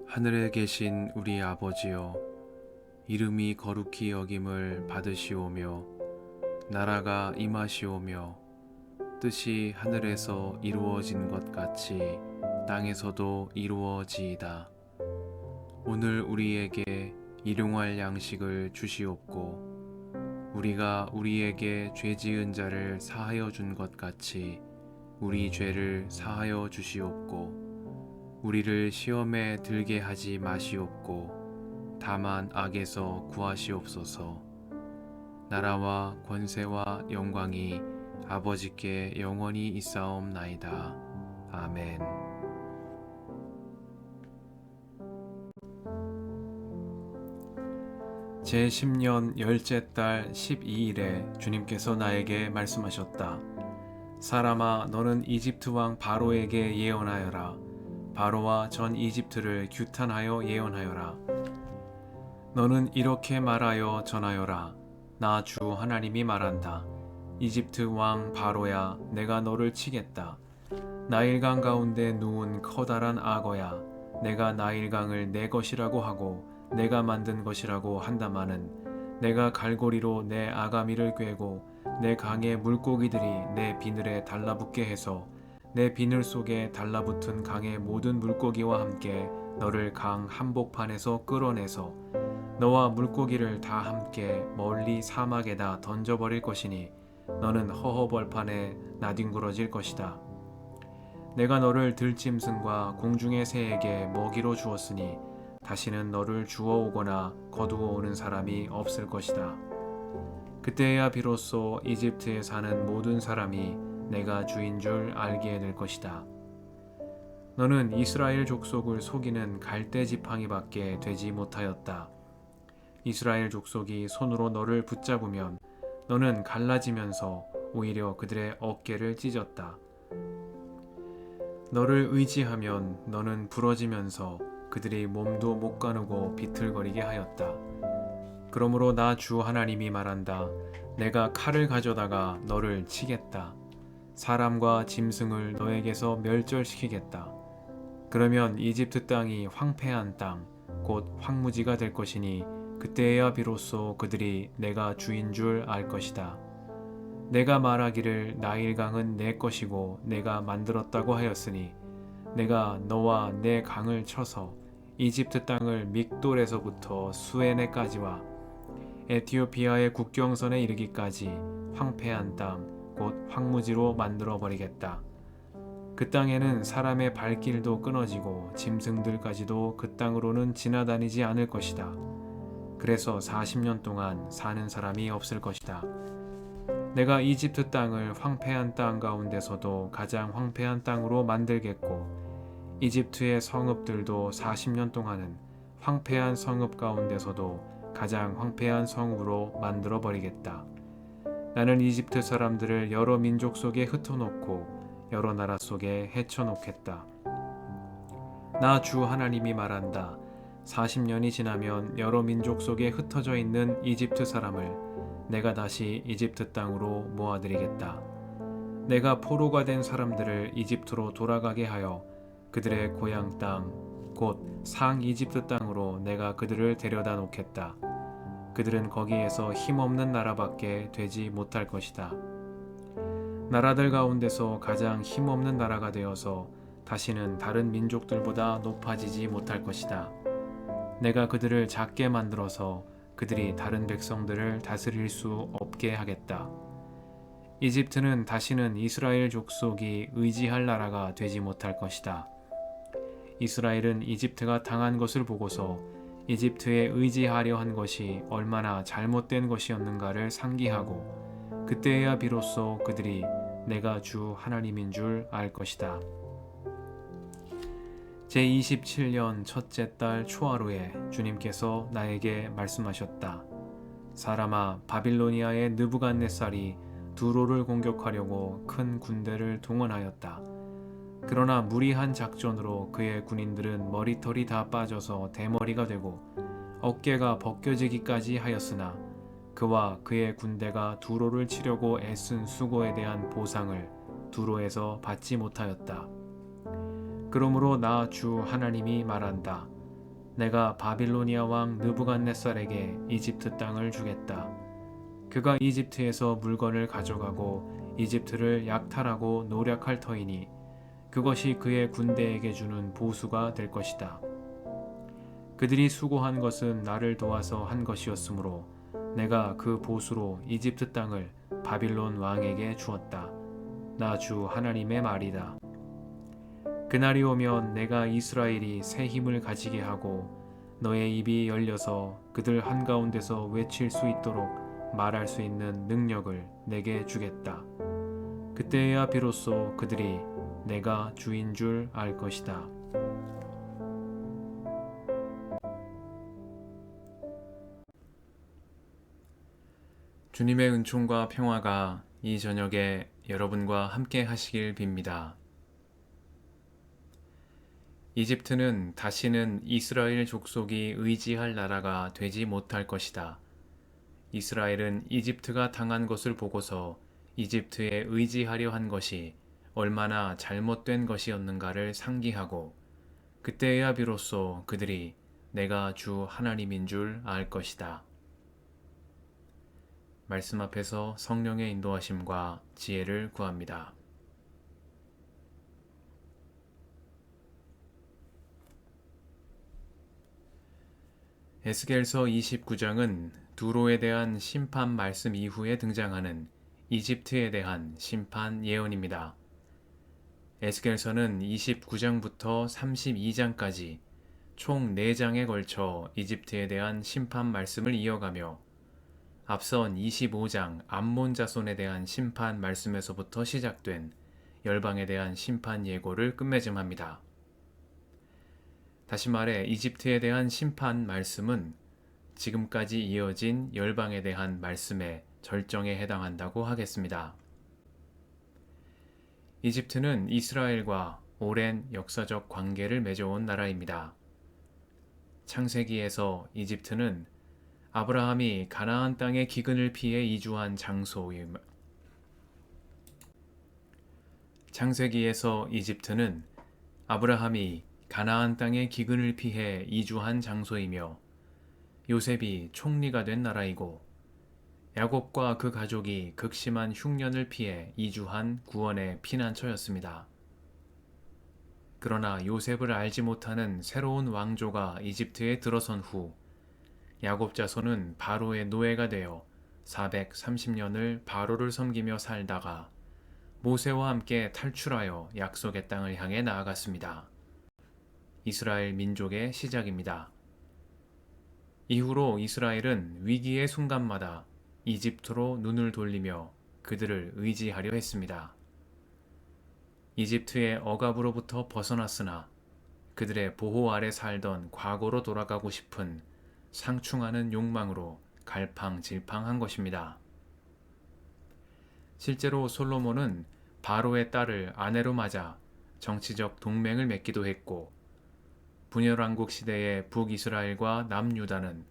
하늘에 계신 우리 아버지여, 이름이 거룩히 여김을 받으시오며 나라가 임하시오며 뜻이 하늘에서 이루어진 것 같이 땅에서도 이루어지이다. 오늘 우리에게 일용할 양식을 주시옵고 우리가 우리에게 죄 지은 자를 사하여 준 것 같이 우리 죄를 사하여 주시옵고 우리를 시험에 들게 하지 마시옵고 다만 악에서 구하시옵소서. 나라와 권세와 영광이 아버지께 영원히 있사옵나이다. 아멘. 제10년 열째 달 12일에 주님께서 나에게 말씀하셨다. 사람아, 너는 이집트 왕 바로에게 예언하여라. 바로와 전 이집트를 규탄하여 예언하여라. 너는 이렇게 말하여 전하여라. 나 주 하나님이 말한다. 이집트 왕 바로야, 내가 너를 치겠다. 나일강 가운데 누운 커다란 악어야, 내가 나일강을 내 것이라고 하고 내가 만든 것이라고 한다마는 내가 갈고리로 내 아가미를 꿰고 내 강의 물고기들이 내 비늘에 달라붙게 해서 내 비늘 속에 달라붙은 강의 모든 물고기와 함께 너를 강 한복판에서 끌어내서 너와 물고기를 다 함께 멀리 사막에다 던져버릴 것이니 너는 허허벌판에 나뒹굴어질 것이다. 내가 너를 들짐승과 공중의 새에게 먹이로 주었으니 다시는 너를 주워오거나 거두어오는 사람이 없을 것이다. 그때야 비로소 이집트에 사는 모든 사람이 내가 주인 줄 알게 될 것이다. 너는 이스라엘 족속을 속이는 갈대 지팡이밖에 되지 못하였다. 이스라엘 족속이 손으로 너를 붙잡으면 너는 갈라지면서 오히려 그들의 어깨를 찢었다. 너를 의지하면 너는 부러지면서 그들이 몸도 못 가누고 비틀거리게 하였다. 그러므로 나 주 하나님이 말한다. 내가 칼을 가져다가 너를 치겠다. 사람과 짐승을 너에게서 멸절시키겠다. 그러면 이집트 땅이 황폐한 땅, 곧 황무지가 될 것이니 그때야 비로소 그들이 내가 주인 줄 알 것이다. 내가 말하기를 나일강은 내 것이고 내가 만들었다고 하였으니 내가 너와 내 강을 쳐서 이집트 땅을 믹돌에서부터 수에네까지와 에티오피아의 국경선에 이르기까지 황폐한 땅, 곧 황무지로 만들어버리겠다. 그 땅에는 사람의 발길도 끊어지고 짐승들까지도 그 땅으로는 지나다니지 않을 것이다. 그래서 40년 동안 사는 사람이 없을 것이다. 내가 이집트 땅을 황폐한 땅 가운데서도 가장 황폐한 땅으로 만들겠고 이집트의 성읍들도 40년 동안은 황폐한 성읍 가운데서도 가장 황폐한 성읍으로 만들어버리겠다. 나는 이집트 사람들을 여러 민족 속에 흩어놓고 여러 나라 속에 헤쳐놓겠다. 나 주 하나님이 말한다. 40년이 지나면 여러 민족 속에 흩어져 있는 이집트 사람을 내가 다시 이집트 땅으로 모아들이겠다. 내가 포로가 된 사람들을 이집트로 돌아가게 하여 그들의 고향 땅, 곧 상 이집트 땅으로 내가 그들을 데려다 놓겠다. 그들은 거기에서 힘없는 나라밖에 되지 못할 것이다. 나라들 가운데서 가장 힘없는 나라가 되어서 다시는 다른 민족들보다 높아지지 못할 것이다. 내가 그들을 작게 만들어서 그들이 다른 백성들을 다스릴 수 없게 하겠다. 이집트는 다시는 이스라엘 족속이 의지할 나라가 되지 못할 것이다. 이스라엘은 이집트가 당한 것을 보고서 이집트에 의지하려 한 것이 얼마나 잘못된 것이었는가를 상기하고 그때야 비로소 그들이 내가 주 하나님인 줄 알 것이다. 제27년 첫째 달 초하루에 주님께서 나에게 말씀하셨다. 사람아, 바빌로니아의 느부갓네살이 두로를 공격하려고 큰 군대를 동원하였다. 그러나 무리한 작전으로 그의 군인들은 머리털이 다 빠져서 대머리가 되고 어깨가 벗겨지기까지 하였으나 그와 그의 군대가 두로를 치려고 애쓴 수고에 대한 보상을 두로에서 받지 못하였다. 그러므로 나 주 하나님이 말한다. 내가 바빌로니아 왕 느부갓네살에게 이집트 땅을 주겠다. 그가 이집트에서 물건을 가져가고 이집트를 약탈하고 노략할 터이니 그것이 그의 군대에게 주는 보수가 될 것이다. 그들이 수고한 것은 나를 도와서 한 것이었으므로 내가 그 보수로 이집트 땅을 바빌론 왕에게 주었다. 나 주 하나님의 말이다. 그날이 오면 내가 이스라엘이 새 힘을 가지게 하고 너의 입이 열려서 그들 한가운데서 외칠 수 있도록 말할 수 있는 능력을 내게 주겠다. 그때야 비로소 그들이 내가 주인 줄 알 것이다. 주님의 은총과 평화가 이 저녁에 여러분과 함께 하시길 빕니다. 이집트는 다시는 이스라엘 족속이 의지할 나라가 되지 못할 것이다. 이스라엘은 이집트가 당한 것을 보고서 이집트에 의지하려 한 것이 얼마나 잘못된 것이었는가를 상기하고 그때야 비로소 그들이 내가 주 하나님인 줄 알 것이다. 말씀 앞에서 성령의 인도하심과 지혜를 구합니다. 에스겔서 29장은 두로에 대한 심판 말씀 이후에 등장하는 이집트에 대한 심판 예언입니다. 에스겔서는 29장부터 32장까지 총 4장에 걸쳐 이집트에 대한 심판 말씀을 이어가며 앞선 25장 암몬 자손에 대한 심판 말씀에서부터 시작된 열방에 대한 심판 예고를 끝맺음합니다. 다시 말해 이집트에 대한 심판 말씀은 지금까지 이어진 열방에 대한 말씀의 절정에 해당한다고 하겠습니다. 이집트는 이스라엘과 오랜 역사적 관계를 맺어온 나라입니다. 창세기에서 이집트는 아브라함이 가나안 땅의 기근을 피해 이주한 장소임. 창세기에서 이집트는 아브라함이 가나안 땅의 기근을 피해 이주한 장소이며 요셉이 총리가 된 나라이고 야곱과 그 가족이 극심한 흉년을 피해 이주한 구원의 피난처였습니다. 그러나 요셉을 알지 못하는 새로운 왕조가 이집트에 들어선 후 야곱 자손은 바로의 노예가 되어 430년을 바로를 섬기며 살다가 모세와 함께 탈출하여 약속의 땅을 향해 나아갔습니다. 이스라엘 민족의 시작입니다. 이후로 이스라엘은 위기의 순간마다 이집트로 눈을 돌리며 그들을 의지하려 했습니다. 이집트의 억압으로부터 벗어났으나 그들의 보호 아래 살던 과거로 돌아가고 싶은 상충하는 욕망으로 갈팡질팡한 것입니다. 실제로 솔로몬은 바로의 딸을 아내로 맞아 정치적 동맹을 맺기도 했고 분열왕국 시대의 북이스라엘과 남유다는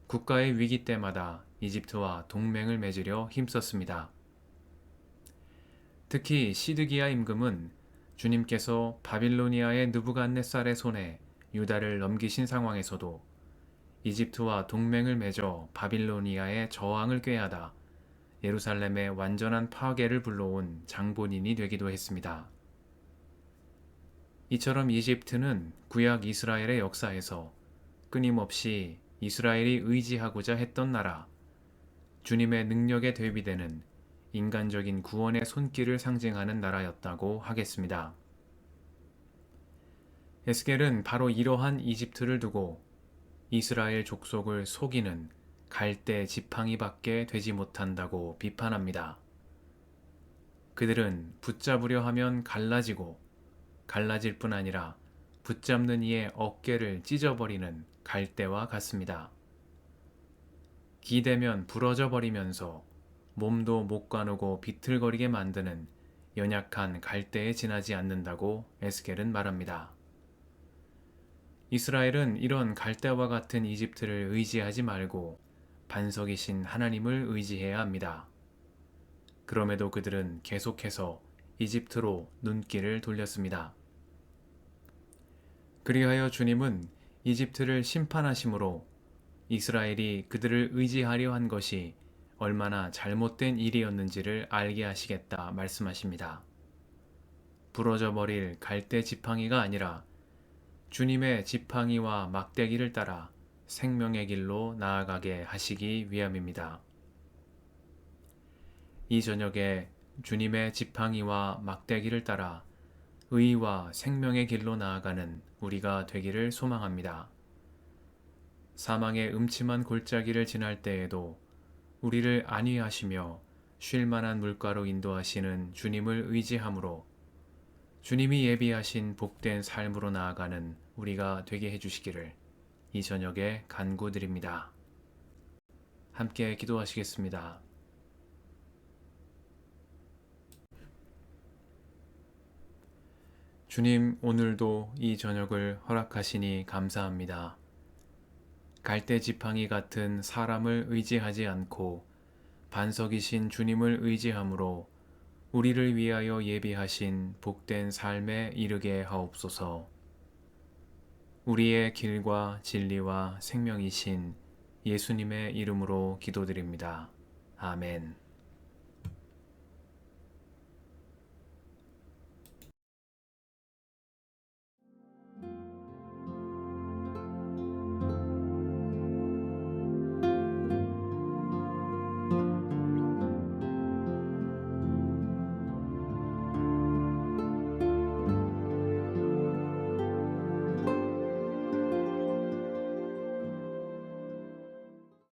국가의 위기 때마다 이집트와 동맹을 맺으려 힘썼습니다. 특히 시드기야 임금은 주님께서 바빌로니아의 느부갓네살의 손에 유다를 넘기신 상황에서도 이집트와 동맹을 맺어 바빌로니아의 저항을 꾀하다 예루살렘의 완전한 파괴를 불러온 장본인이 되기도 했습니다. 이처럼 이집트는 구약 이스라엘의 역사에서 끊임없이 이스라엘이 의지하고자 했던 나라, 주님의 능력에 대비되는 인간적인 구원의 손길을 상징하는 나라였다고 하겠습니다. 에스겔은 바로 이러한 이집트를 두고 이스라엘 족속을 속이는 갈대 지팡이밖에 되지 못한다고 비판합니다. 그들은 붙잡으려 하면 갈라지고 갈라질 뿐 아니라 붙잡는 이의 어깨를 찢어버리는 갈대와 같습니다. 기대면 부러져 버리면서 몸도 못 가누고 비틀거리게 만드는 연약한 갈대에 지나지 않는다고 에스겔은 말합니다. 이스라엘은 이런 갈대와 같은 이집트를 의지하지 말고 반석이신 하나님을 의지해야 합니다. 그럼에도 그들은 계속해서 이집트로 눈길을 돌렸습니다. 그리하여 주님은 이집트를 심판하심으로 이스라엘이 그들을 의지하려 한 것이 얼마나 잘못된 일이었는지를 알게 하시겠다 말씀하십니다. 부러져 버릴 갈대 지팡이가 아니라 주님의 지팡이와 막대기를 따라 생명의 길로 나아가게 하시기 위함입니다. 이 저녁에 주님의 지팡이와 막대기를 따라 의와 생명의 길로 나아가는 우리가 되기를 소망합니다. 사망의 음침한 골짜기를 지날 때에도 우리를 안위하시며 쉴 만한 물가로 인도하시는 주님을 의지함으로 주님이 예비하신 복된 삶으로 나아가는 우리가 되게 해주시기를 이 저녁에 간구드립니다. 함께 기도하시겠습니다. 주님, 오늘도 이 저녁을 허락하시니 감사합니다. 갈대 지팡이 같은 사람을 의지하지 않고 반석이신 주님을 의지함으로 우리를 위하여 예비하신 복된 삶에 이르게 하옵소서. 우리의 길과 진리와 생명이신 예수님의 이름으로 기도드립니다. 아멘.